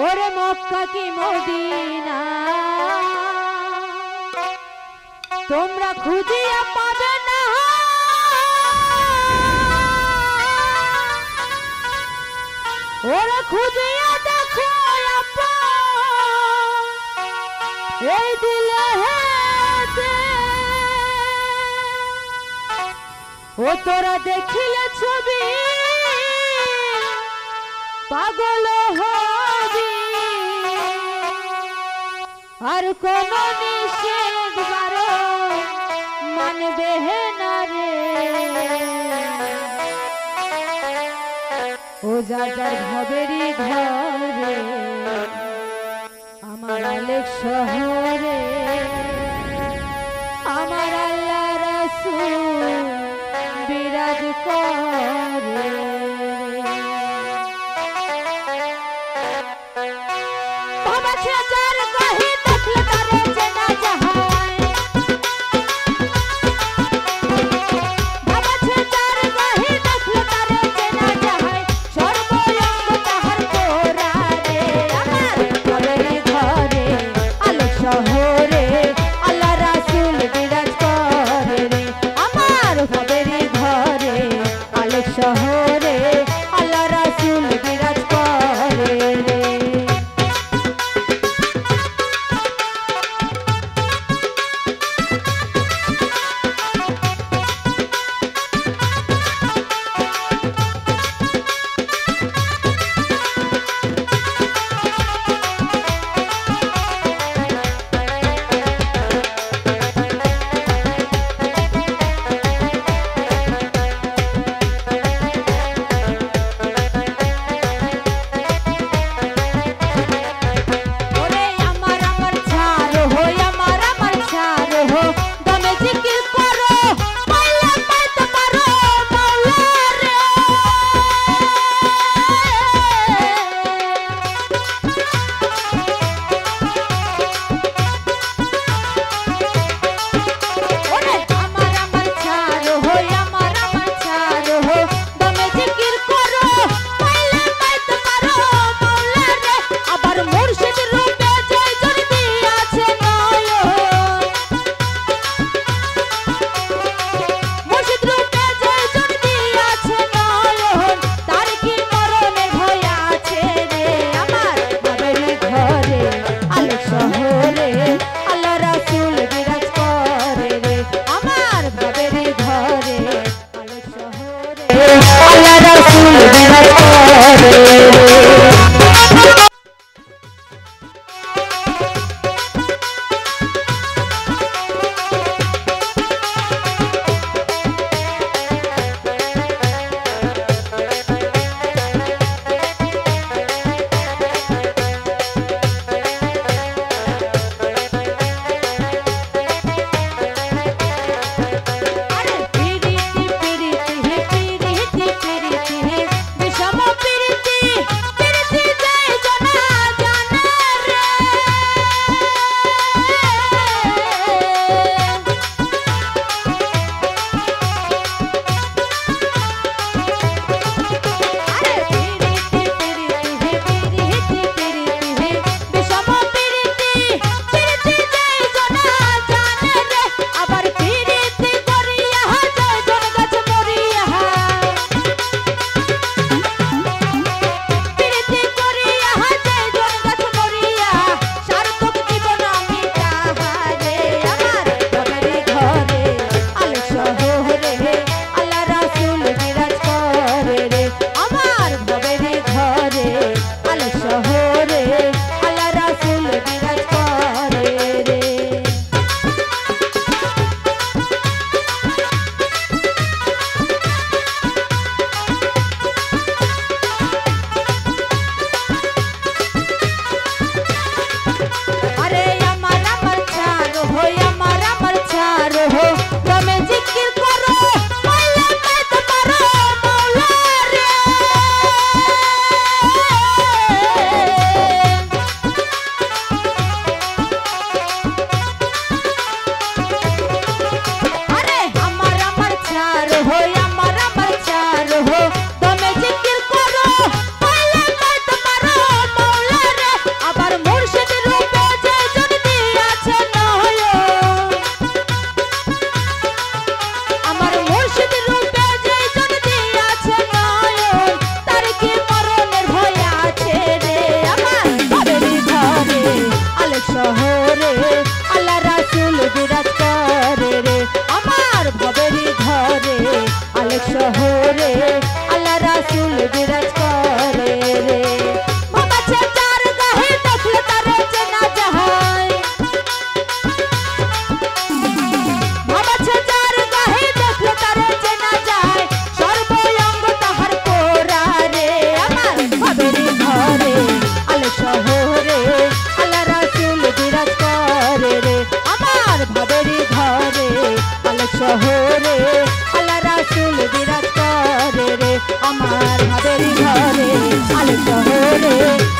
ওরে মক্কা কি মদিনা তোমরা খুঁজিয়া পাবে না, ওরে খুঁজিয়া দেখো এই দিলে ও তোরা দেখিলে ছবি পাগল হবি আর কোন নিষেধ বারো মানবে না রে। ও যার যার ভবেরই ঘরে আমার আলেক শহরে আমার আল্লাহ রাসূল বিরাজ করে। বাবা ছেচার কহি দেখলে তারে চেনা যাহায়, বাবা ছেচার কহি দেখলে তারে চেনা যাহায় সর্বঙ্গ তাহার কোরা রে। আমার ঘরে ঘরে আলোক শহরে আল্লাহ রাসূল বিরাজ করে রে। আমার ঘরে ঘরে আলোক শহরে আল্লাহ রাসূল বিরাজ করে রে।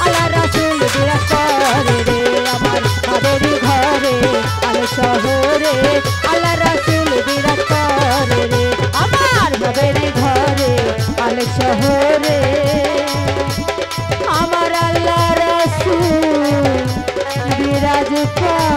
আল্লাহ রাসূল বিরাজ করে রে আমার বাবেরই ঘরে আল শহরে আল্লাহ রাসূল বিরাজ করে রে আমার বাবেরই ঘরে আল শহরে আমার আল্লাহ রাসূল বিরাজ করে।